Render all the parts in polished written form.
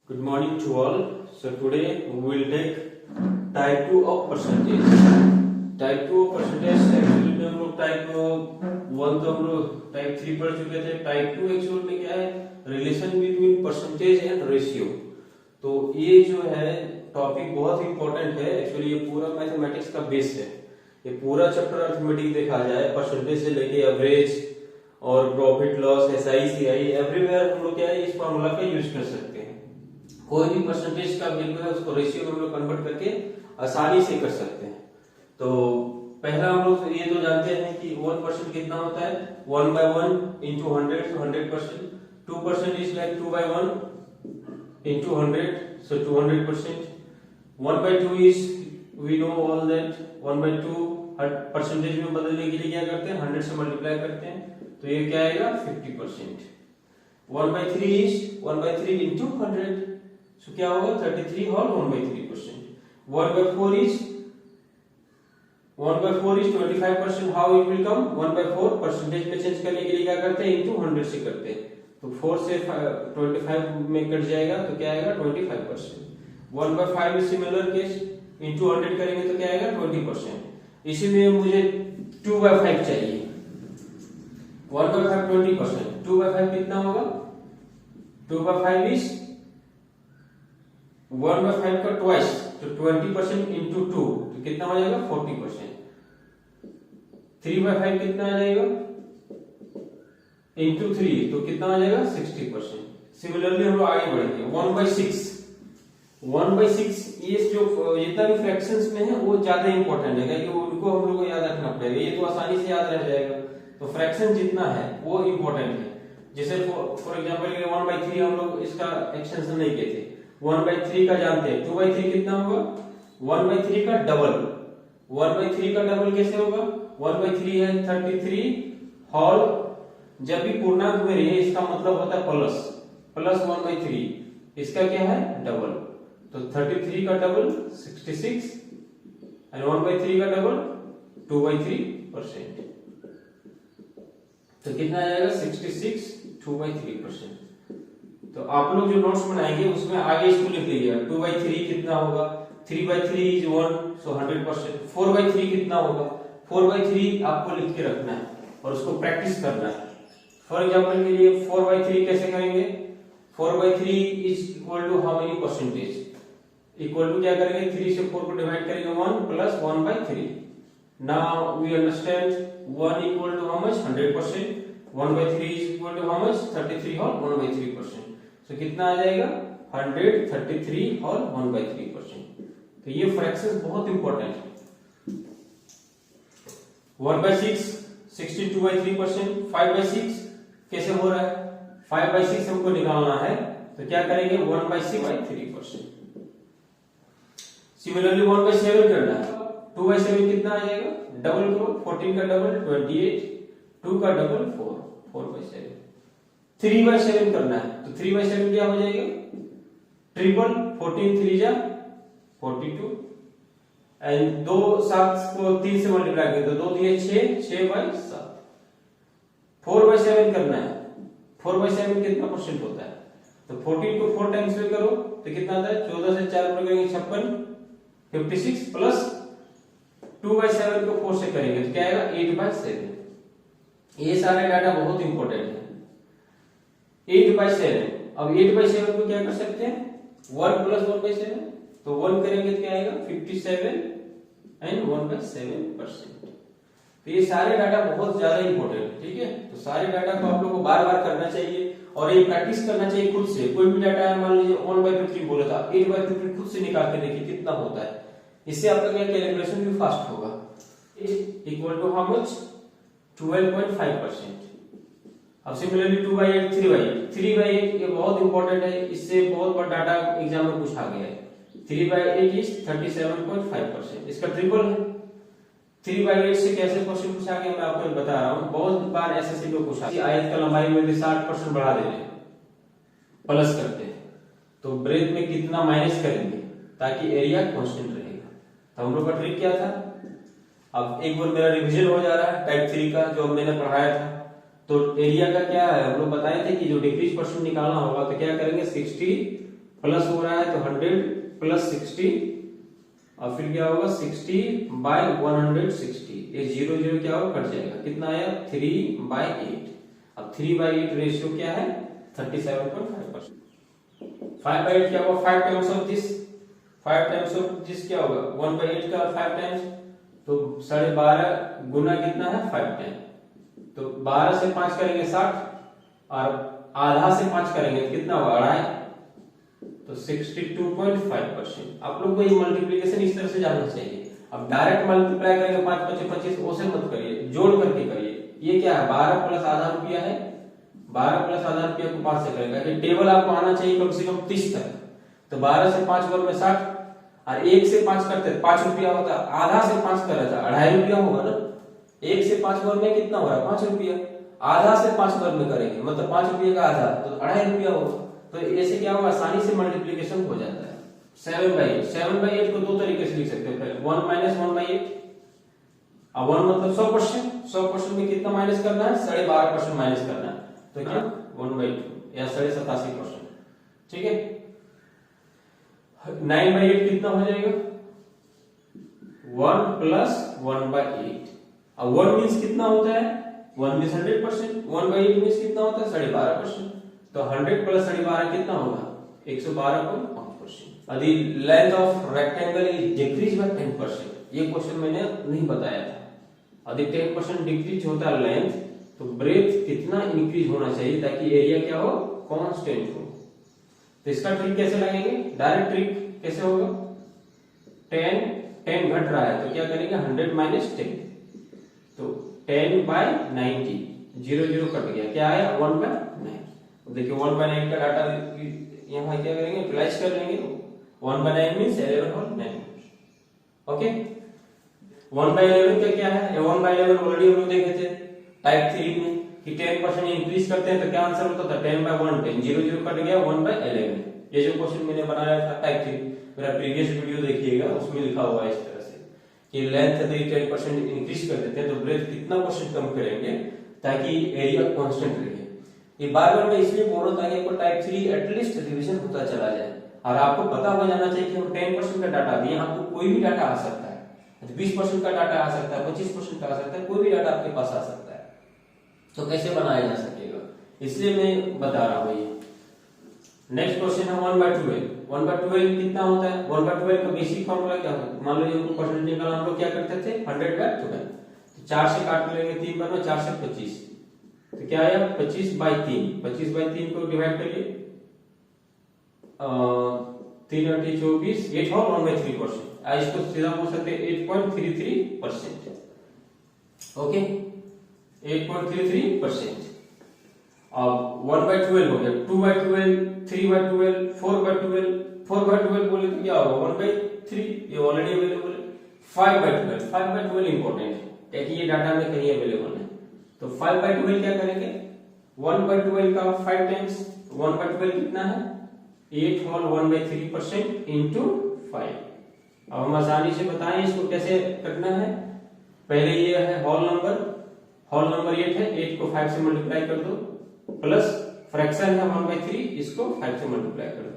Good morning to all. So today we will take type 2 of percentage. Type 2 of percentage actually में हम लोग type 1 तो हम लोग टाइप 3 पढ़ चुके थे. टाइप 2 एक्चुअल में क्या है, relation between percentage and ratio. तो ये जो है टॉपिक बहुत इंपॉर्टेंट है. एक्चुअली ये पूरा मैथमेटिक्स का बेस है. ये पूरा चैप्टर अर्थमेटिक देखा जाए, परसेंटेज से लेके एवरेज और profit loss, SI CI, everywhere हम लोग क्या है इस फॉर्मूला का यूज कर सकते हैं. कोई भी परसेंटेज का वैल्यू है उसको रेशियो में हम लोग कन्वर्ट करके आसानी से कर सकते हैं. तो पहला हम लोग ये तो जानते हैं कि 1% कितना होता है, 1/1 into 100, so 100%. 2% is like 2/1 into 100, so 200%. 1/2 is, we know all that 1/2 percentage में बदलने के लिए क्या करते हैं, 100 से मल्टीप्लाई करते हैं, तो ये क्या आएगा 50%. 1/3 is 1/3 into 100, so क्या होगा 33 whole 1/3%. 1/4 is 25%. how it will come, 1/4 percentage में चेंज करने के लिए क्या करते हैं, into 100 से करते हैं, तो 4 से 25 में कट जाएगा तो क्या आएगा 25%. 1/5 is सिमिलर केस, into 100 करेंगे तो क्या आएगा 20%. इसी में मुझे 2/5 चाहिए. 1/5 20%, 2/5 कितना होगा, 2/5 is 1/5 का ट्वाइस, तो 20% into 2 तो कितना हो जाएगा 40%. 3/5 कितना आ जाएगा into 3 तो कितना आ जाएगा 60%. सिमिलरली हम लोग आगे बढ़ेंगे. 1/6 ये जो जितना भी फ्रैक्शंस में है वो ज्यादा इंपॉर्टेंट है, क्योंकि उनको हम लोग को याद रखना पड़ेगा. ये तो आसानी से याद रह जाएगा, तो फ्रैक्शन जितना है वो इंपॉर्टेंट है. जैसे फॉर एग्जांपल 1/3 हम लोग इसका एक्सटेंशन नहीं किए थे, 1/3 का जानते हैं. 2/3 कितना होगा, 1/3 का डबल. 1/3 का डबल कैसे होगा, 1/3 है 33 होल, जब भी पूर्णांक में रहे इसका मतलब होता है प्लस 1/3, इसका क्या है डबल, तो 33 का डबल 66 एंड 1/3 का डबल 2/3%. तो कितना आ जाएगा 66 2/3%. तो आप लोग जो नोट्स बनाएंगे उसमें आगे इसको लिख लीजिएगा. 2/3 कितना होगा, 3/3 is 1, so 100%. 4/3 कितना होगा, 4/3 आपको लिख के रखना है और उसको प्रैक्टिस करना है. फॉर एग्जांपल के लिए 4/3 कैसे करेंगे, 4/3 is equal to how many percentage, equal to क्या करेंगे, 3 से 4 को डिवाइड करेंगे 1 plus 1/3. Now we understand 1 equal to how much 100%, 1/3 is equal to how much 33 whole 1/3%. so कितना आ जाएगा 133 whole 1/3%. तो ये फ्रैक्शंस बहुत इंपॉर्टेंट है. 1/6 62/3%. 5/6 कैसे हो रहा है, 5/6 हमको निकालना है, तो क्या करेंगे 1/6/3%. सिमिलरली 1/7 करना है, 2/7 कितना आ जाएगा, डबल करो, 14 का डबल 28, 2 का डबल 4/7. 3/7 करना है, तो 3/7 क्या हो जाएगा, ट्रिपल, 14 3 जा 42 एंड 2 7 को 3 से मल्टीप्लाई करें तो 2 दिए 6/7. 4/7 करना है, 4/7 कितना परसेंट होता है, तो 14 को 4 टाइम्स में करो तो कितना आता है, 14 से 4 पर करेंगे 56 56 प्लस 2/7 को 4 से करेंगे तो क्या आएगा 8/7. ये सारे डाटा बहुत इंपॉर्टेंट है. 8/7. अब 8/7 को क्या कर सकते हैं, 1 प्लस 1/7, तो 1 करेंगे तो क्या आएगा 57 एंड 1/7%. तो ये सारे डाटा बहुत ज्यादा इंपॉर्टेंट है. ठीक है, तो सारे डाटा को आप लोग को बार बार करना चाहिए और ये प्रैक्टिस करना चाहिए खुद से. कोई भी डाटा है, मान लीजिए 1/53 बोला था, 8/53 खुद से निकाल के देखिए कितना होता है. इससे आपका क्या कैलकुलेशन भी फास्ट होगा. Equal to how much 12.5%. अब सिमिलरली 2/8 3/8 ये बहुत इंपॉर्टेंट है. इससे बहुत बड़ा डाटा एग्जाम में पूछा गया है. 3/8 इज 37.5%. इसका ट्रिपल है. 3/8 से कैसे क्वेश्चन पूछा गया मैं आपको बता रहा हूँ. बहुत बार एसएससी में पूछा, आयत का लंबाई में 60% बढ़ा दे रहे प्लस करते हैं, तो ब्रेथ में कितना माइनस करेंगे ताकि एरिया कांस्टेंट रहेगा. तो हम लोग का ट्रिक क्या था. अब एक बार मेरा रिवीजन हो जा रहा है टाइप 3 का जो मैंने पढ़ाया था. तो एरिया का क्या है, हम लोग बताए थे कि जो डिक्रीज परसेंट निकालना होगा तो क्या करेंगे 60 प्लस हो रहा है तो 100 प्लस 60 और फिर क्या होगा 60/160, ये 0 0 क्या होगा कट जाएगा, कितना आया 3/8। अब 3/8 रेशियो क्या है 37.5%। 5/8 क्या होगा 5 times of this, 5 times of this क्या होगा 1/8 का 5 टाइम्स, तो 12.5 गुना कितना है 5 टाइम, तो 12 से 5 करेंगे 60 और आधा से 5 करेंगे तो कितना होगा अढ़ाई, तो 62.5%। आप लोग को ये मल्टीप्लिकेशन इस तरह से जानना चाहिए। अब डायरेक्ट मल्टीप्लाई करेंगे 5 5 25 ओसे मत करिए, जोड़ करके करिए। ये क्या है 12 प्लस आधा रुपया है, 12 प्लस आधा रुपया को 5 से करेगा, ये टेबल आपको आना चाहिए कम से कम 30 तक। तो 12 से 5 वर्ग में 60 और 1 से 5 करते 5 रुपया होता, आधा से 5 कर रहा था 2.5 रुपया होगा ना। 1 से 5 वर्ग में कितना हो रहा है 5 रुपया, आधा से 5 वर्ग में करेंगे मतलब 5 रुपये का आधा तो 2.5 रुपया होगा। तो ऐसे क्या होगा आसानी से मल्टीप्लिकेशन हो जाता है। 7/8, 7/8 को दो तरीके से लिख सकते हैं, पहले 1 - 1/8, अब 1 मतलब 100%, 100% में कितना माइनस करना है 12.5% माइनस करना है, तो क्या 1/2 या 87.5%, ठीक है। 9/8 कितना हो जाएगा 1 + 1/8। अब 1 मींस कितना होता है 1 मींस 100%, 1/8 मींस कितना होता है 12.5%, तो 100 + 12.5 कितना होगा 112.5%। यदि length of rectangle is decrease by 10%, ये क्वेश्चन मैंने नहीं बताया था। यदि 10% डिक्रीज होता है लेंथ तो ब्रेथ कितना इंक्रीज होना चाहिए ताकि एरिया क्या हो कांस्टेंट हो। तो इसका ट्रिक कैसे लगाएंगे, डायरेक्ट ट्रिक कैसे होगा 10 घट रहा है तो क्या करेंगे 100 - 10, तो 10/90, 0 0 कट गया, क्या आया 1/9। देखिए 1/9 का डाटा यहाँ क्या करेंगे यूटिलाइज कर लेंगे, 1/9 मींस 11 और 9। ओके 1/11 का क्या है, 1/11 ऑलरेडी हम लोग देखे थे टाइप 3 में कि 10% इंक्रीज करते हैं तो क्या आंसर होता था 10/110, 0 0 कट गया 1/11। ये जो क्वेश्चन मैंने बनाया था टाइप 3, मेरा प्रीवियस वीडियो देखिएगा उसमें लिखा हुआ है इस तरह से कि लेंथ यदि 10% इंक्रीज कर देते हैं तो ब्रेथ कितना परसेंट कम करेंगे ताकि एरिया कांस्टेंट रहे। ये बार-बार मैं इसलिए बोल रहा हूं ताकि आपको टाइप 3 एटलीस्ट रिवीजन होता चला जाए और आपको पता हो जाना चाहिए कि हम 10% का डाटा दिए, आपको कोई भी डाटा आ सकता है, 20% का डाटा आ सकता है, 25% का आ सकता है, कोई भी डाटा आपके पास आ सकता है, तो कैसे बनाया जा सकेगा इसलिए मैं बता रहा हूं। ये नेक्स्ट क्वेश्चन है 1/12। 1/12 कितना होता है, 1/12 का बेसिक फार्मूला क्या होता है, मान लो ये परसेंटेज निकालना हम लोग क्या करते थे 100/12, तो 4 से काट लेंगे 3 बार में, 4 से 25, तो क्या आया 25/3, 25/3 को डिवाइड करिए 3 × 8 = 24, 8 और 1/3%, इसको सीधा बोल सकते हैं 8.33%। ओके 8.33%। अब 1/12 हो गया, 2/12, 3/12, 4/12, 4/12 बोले तो क्या होगा 1/3, ये ऑलरेडी अवेलेबल है। 5/12, 5/12 इंपॉर्टेंट है क्योंकि ये डाटा में कहीं अवेलेबल है, तो 5/12 क्या करेंगे 1/12 का 5 टाइम्स, 1/12 कितना है 8 होल 1/3% इंटू 5। अब हम आसानी से बताएं इसको कैसे करना है। पहले ये है होल नंबर 8 है, 8 को 5 से मल्टीप्लाई कर दो, प्लस फ्रैक्शन है 1/3, इसको 5 से मल्टीप्लाई कर दो,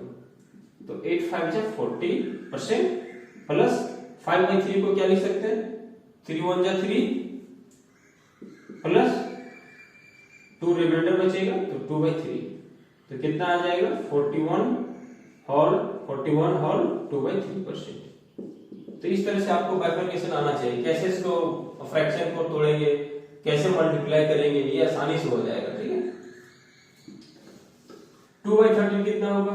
तो 8 5 जा 40% प्लस 5/3 को क्या लिख सकते हैं 3 1 जा 3 प्लस 2 रिमाइंडर बचेगा तो 2/3, तो कितना आ जाएगा 41 होल 2/3%। तो इस तरह से आपको बाइफरकेशन आना चाहिए, कैसे इसको फ्रैक्शन को तोड़ेंगे, कैसे मल्टीप्लाई करेंगे, ये आसानी से हो जाएगा, ठीक है। 2/13 कितना होगा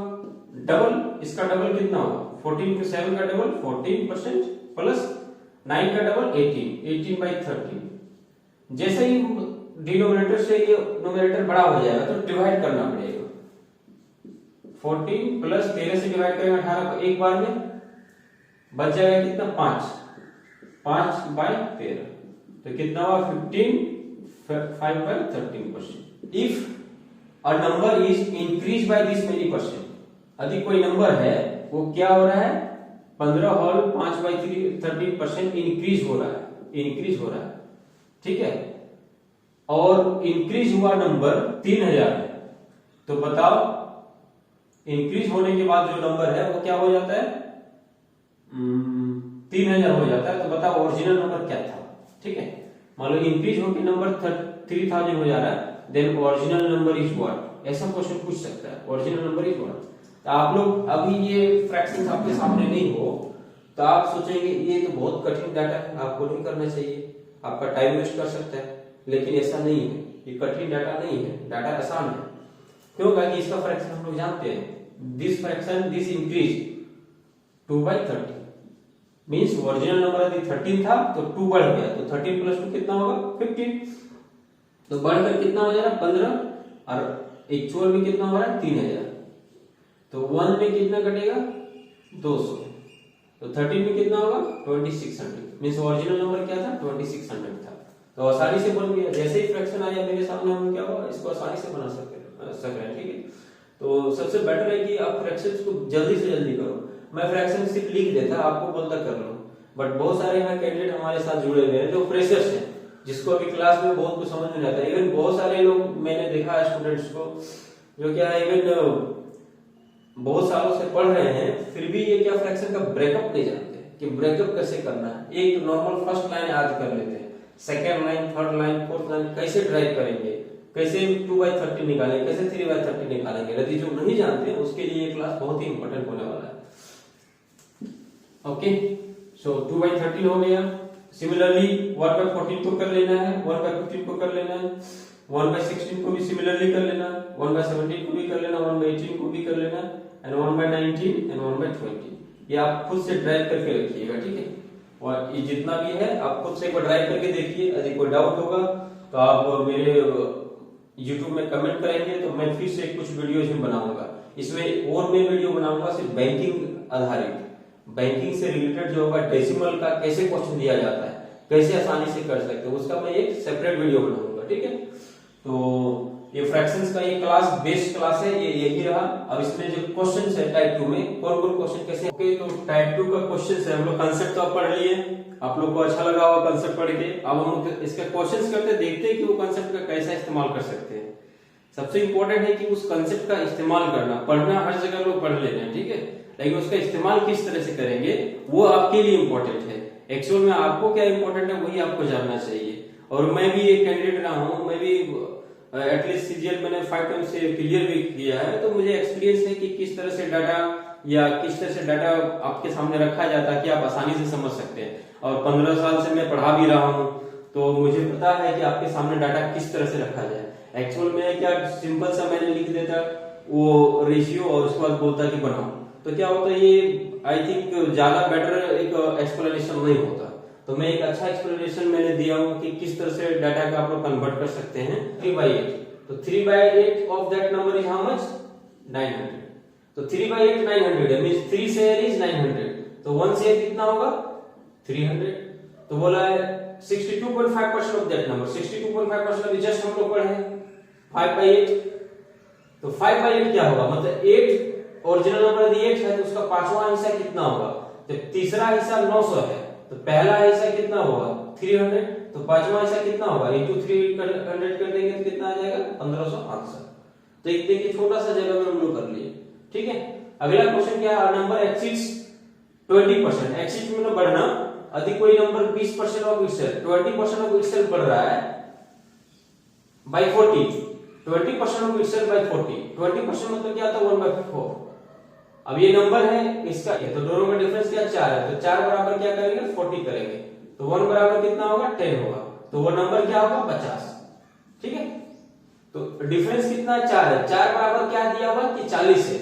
डबल, इसका डबल कितना होगा 14 × 7 का डबल 14% प्लस 9 का डबल 18/13। जैसे ही डिनोमिनेटर से ये न्यूमरेटर बड़ा हो जाएगा तो डिवाइड करना पड़ेगा, 14 प्लस 13 से डिवाइड करेंगे 18 को एक बार में, बच जाएगा कितना 5/13, तो कितना हुआ 5/13%। If a number is increase by this many percent, यदि कोई नंबर है वो क्या हो रहा है 15 होल 5/13% इंक्रीज हो रहा है, ठीक है, और इंक्रीज हुआ नंबर 3000 है, तो बताओ इंक्रीज होने के बाद जो नंबर है वो क्या हो जाता है, 3000 हो जाता है। तो बताओ ओरिजिनल नंबर क्या था, ठीक है। मान लो इंक्रीज होकर नंबर 3000 हो जा रहा है, then original number is what, ऐसा क्वेश्चन पूछ सकता है, ओरिजिनल नंबर इज व्हाट। तो आप लोग अभी ये फ्रैक्शंस आपके सामने नहीं हो तो आप सोचेंगे ये तो बहुत कठिन डाटा है, आपको नहीं करना चाहिए, आपका टाइम वेस्ट कर सकता है, लेकिन ऐसा नहीं है, ये कठिन डाटा नहीं है, डाटा आसान है। क्यों? क्योंकि इसका फ्रैक्शन हम लोग जानते हैं, this fraction this increase 2/30 means original number यदि 13 था तो 2 बढ़ गया, तो 13 + 2 कितना होगा 15, तो बढ़कर कितना हो जाएगा 15, और एक्चुअल में कितना हो रहा है 3000, तो 1 में कितना कटेगा 200, तो 13 में कितना होगा 2600 मींस ओरिजिनल नंबर क्या था 2600 था। तो आसानी से बन गया, जैसे ही फ्रैक्शन आया मेरे सामने हम क्या हुआ इसको आसानी से बना सकते हैं, ठीक है। तो सबसे बेटर है कि आप फ्रैक्शंस को जल्दी से जल्दी करो। मैं फ्रैक्शन सिर्फ लिख देता, आपको बोलता कर लो, बट बहुत सारे यहाँ कैंडिडेट हमारे साथ जुड़े हुए हैं जो फ्रेशर्स हैं, जिसको अभी क्लास में बहुत कुछ समझ में आता है। इवन बहुत सारे लोग मैंने देखा है स्टूडेंट्स को जो क्या है इवन बहुत सालों से पढ़ रहे हैं, फिर भी ये क्या फ्रैक्शन का ब्रेकअप नहीं जानते कि ब्रेकअप कैसे करना है। एक नॉर्मल फर्स्ट लाइन आज कर लेते हैं, second line, third line, fourth line कैसे ड्राइव करेंगे, कैसे 2/30 निकालेंगे, कैसे 3/30 निकालेंगे, यदि जो नहीं जानते उसके लिए ये क्लास बहुत ही इंपॉर्टेंट होने वाला है। ओके, सो 2/30 हो गया। सिमिलरली 1/14 को कर लेना है, 1/15 को कर लेना है, 1/16 को भी सिमिलरली कर लेना, 1/17 को भी कर लेना, 1/18 को भी कर लेना, एंड 1/19 एंड 1/20। ये आप खुद से ड्राइव करके रखिएगा, ठीक है। और ये जितना भी है आप खुद से एक बार ड्राइव करके देखिए, यदि कोई डाउट होगा तो आप मेरे YouTube में कमेंट करेंगे तो मैं फिर से कुछ वीडियोज में बनाऊंगा। इसमें और मैं वीडियो बनाऊंगा सिर्फ बैंकिंग आधारित, बैंकिंग से रिलेटेड जो होगा, डेसिमल का कैसे क्वेश्चन दिया जाता है, कैसे आसानी से कर सकते हैं, उसका मैं एक सेपरेट वीडियो बनाऊंगा, ठीक है। तो ये फ्रैक्शंस का ये क्लास बेस्ड क्लास है, ये यही रहा। अब इसमें जो क्वेश्चंस है टाइप 2 में कौन कौन क्वेश्चन कैसे, ओके। तो टाइप 2 का क्वेश्चन है, हम लोग कांसेप्ट तो आप पढ़ लिए, आप लोग को अच्छा लगा होगा कांसेप्ट पढ़ के। अब हम इसका क्वेश्चंस करते देखते हैं कि वो कांसेप्ट का कैसा इस्तेमाल कर सकते हैं। सबसे इंपॉर्टेंट है कि उस कांसेप्ट का इस्तेमाल करना, पढ़ना हर जगह लोग पढ़ लेते हैं, ठीक है, लेकिन उसका इस्तेमाल किस तरह से करेंगे वो आपके लिए इंपॉर्टेंट है। एक्चुअल में आपको क्या इंपॉर्टेंट है वही आपको जानना चाहिए। और मैं भी एक कैंडिडेट रहा हूँ, मैं भी एटलीस्ट सीजीएल मैंने 5 टाइम से क्लियर भी किया है, तो मुझे एक्सपीरियंस है कि किस तरह से डाटा या किस तरह से डाटा आपके सामने रखा जाता है कि आप आसानी से समझ सकते हैं। और 15 साल से मैं पढ़ा भी रहा हूँ, तो मुझे पता है कि आपके सामने डाटा किस तरह से रखा जाए। एक्चुअल में क्या सिंपल सा मैंने लिख देता वो रेशियो और उसके बाद बोलता कि बनाओ, तो क्या होता है ये आई थिंक ज्यादा बेटर एक एक्सप्लेनेशन नहीं होता। तो मैं एक अच्छा एक्सप्लेनेशन मैंने दिया हूं कि किस तरह से डाटा का आप लोग कन्वर्ट कर सकते हैं 3/8। तो 3/8 of that number is how much 900। तो 3/8 900 है, मींस 3 शेयर इज 900, तो 1 शेयर कितना होगा 300। तो बोला है 62.5% ऑफ दैट नंबर, 62.5% अभी जस्ट हम लोग पढ़े हैं 5/8। तो 5/8 क्या होगा, मतलब 8 ओरिजिनल नंबर यदि 8 है तो उसका पांचवा हिस्सा कितना होगा, जब तीसरा हिस्सा 900 है तो पहला हिस्सा कितना होगा 300, तो पांचवा हिस्सा कितना होगा into 300 कर देंगे तो कितना आ जाएगा 1568। तो एक देखिए छोटा सा जगह में हम लोग कर लिए, ठीक है। अगला क्वेश्चन क्या है, नंबर एक्सीड्स 20%, एक्सीड मतलब बढ़ना, यदि कोई number 20% of itself 20% of itself बढ़ रहा है by 40, 20% ऑफ इटसेल्फ by 40, 20% मतलब क्या था 1/4। अब ये नंबर है इसका, तो दोनों का डिफरेंस क्या 4 है, तो 4 बराबर क्या करेंगे 40 करेंगे, तो 1 बराबर कितना होगा 10 होगा, तो वो नंबर क्या होगा 50, ठीक है। तो डिफरेंस कितना 4 है, 4 बराबर क्या दिया हुआ कि 40 है,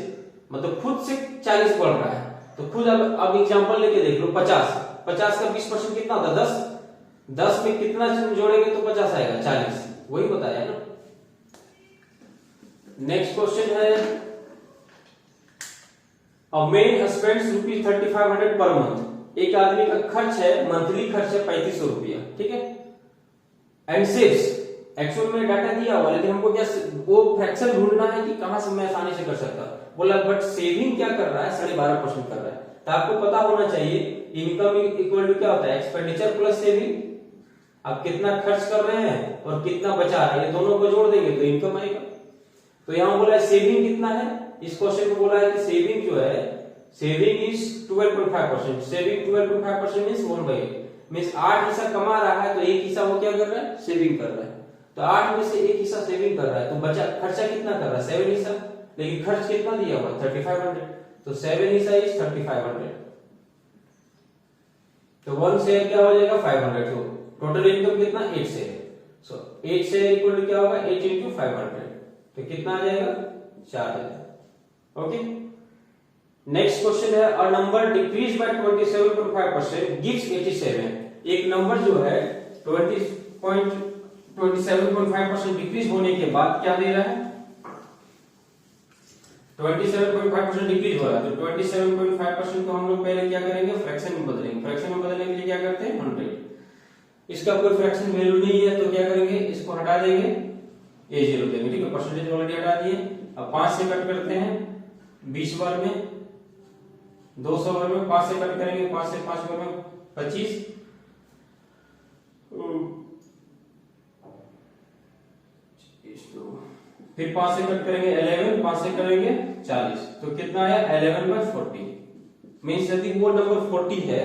मतलब खुद से 40 बढ़ रहा है। तो खुद अब एग्जांपल लेके देख लो 50 का 20% कितना होता है 10, 10 में कितना जोड़ेंगे तो 50 आएगा 40, वही बताया ना। नेक्स्ट क्वेश्चन है A man spends ₹3500 per month, एक आदमी का खर्च है मंथली खर्च है 3500 रुपया, ठीक है। एंड सेव्स, एक्चुअल में डाटा दिया हुआ लेकिन हमको क्या वो फ्रैक्शन ढूंढना है कि कहां से मैं आसानी से कर सकता, बोला बट सेविंग क्या कर रहा है 12.5% कर रहा है। तो आपको पता होना चाहिए इनकम इक्वल टू क्या होता है एक्सपेंडिचर प्लस सेविंग। आप कितना खर्च कर रहे हैं और कितना बचा रहे हैं, ये दोनों को जोड़ देंगे तो इनकम आएगा। तो यहाँ बोला है सेविंग कितना है, इस क्वेश्चन में बोला है कि सेविंग जो है, saving is 12.5%, saving 12.5% means 1/8, means 8 हिस्सा कमा रहा है तो एक हिस्सा वो क्या कर रहा है, सेविंग कर रहा है। तो 8 में से एक हिस्सा सेविंग कर रहा है, तो बचा खर्चा कितना कर रहा है, 7 हिस्सा, लेकिन खर्च कितना दिया हुआ 3500, तो 7 हिस्सा इज 3500, तो 1 शेयर क्या हो जाएगा 500, तो टोटल इनकम कितना 8 share, so 8 share equal to क्या होगा 8 into 500, तो कितना आ जाएगा 4000। ओके, नेक्स्ट क्वेश्चन है, a number decrease by 27.5% gives 87। एक नंबर जो है 27.5% डिक्रीज होने के बाद क्या दे रहा है, 27.5% डिक्रीज हो रहा है, तो 27.5% को हम लोग पहले क्या करेंगे, फ्रैक्शन में बदलेंगे। फ्रैक्शन में बदलने के लिए क्या करते हैं 100, इसका कोई फ्रैक्शन वैल्यू नहीं है तो क्या करेंगे, इसको हटा देंगे, ए 0 देंगे, ठीक है, परसेंटेज ऑलरेडी हटा दिए। अब 5 से कट करते हैं 20 बार में, 200 बार में 5 से कट करेंगे, 5 से 5 बार में 25, फिर 5 से कट करेंगे 11, 5 से करेंगे 40, तो कितना आया 11/40, मींस यदि वो नंबर 40 है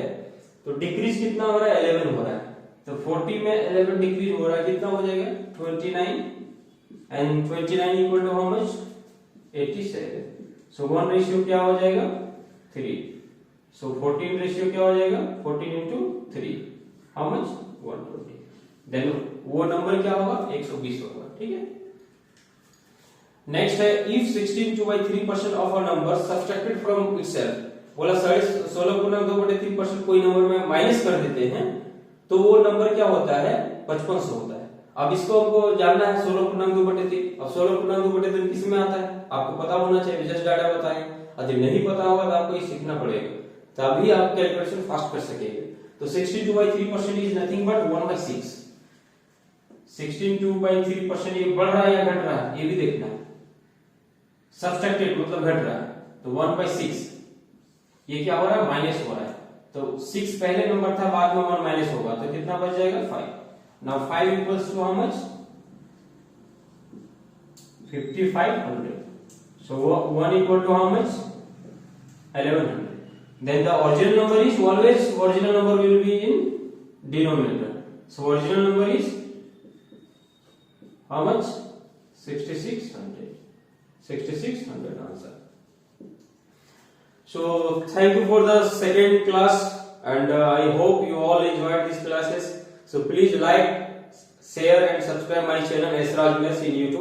तो डिक्रीज कितना हो रहा है 11 हो रहा है, तो 40 में 11 डिक्रीज हो रहा है, कितना हो जाएगा 29, and 29 equal to how much 87, so 1 ratio क्या हो जाएगा 3, सो 14 रेशियो क्या हो जाएगा 14 into 3, हाउ मच 120, देन वो नंबर क्या होगा 120 होगा, ठीक है। नेक्स्ट है, if 16/3% of a number subtracted from itself, बोला 16.2/3% कोई नंबर में माइनस कर देते हैं तो वो नंबर क्या होता है 5500 होता है। अब इसको हमको जानना है 16.2/3, अब 16.2/3 किस में आता है आपको पता होना चाहिए, जस्ट डाटा बताएं, यदि नहीं पता होगा तो आपको ये सीखना पड़ेगा, तभी आप कैलकुलेशन फास्ट कर सकेंगे। तो 16/3% इज नथिंग बट 1/6, 16/3% ये बढ़ रहा है या घट रहा है ये भी देखना है, सब्सट्रैक्टेड मतलब घट रहा है, तो 1/6 ये क्या हो रहा है माइनस हो रहा है, तो 6 पहले नंबर था, बाद में 1 माइनस होगा, तो कितना बच जाएगा 5। Now 5 equals to how much 5500, so 1 equal to how much 1100, then the original number is always, original number will be in denominator, so original number is how much 6600 answer. So thank you for the second class, and I hope you all enjoyed these classes. So please like, share and subscribe my channel Esraj Maths in YouTube.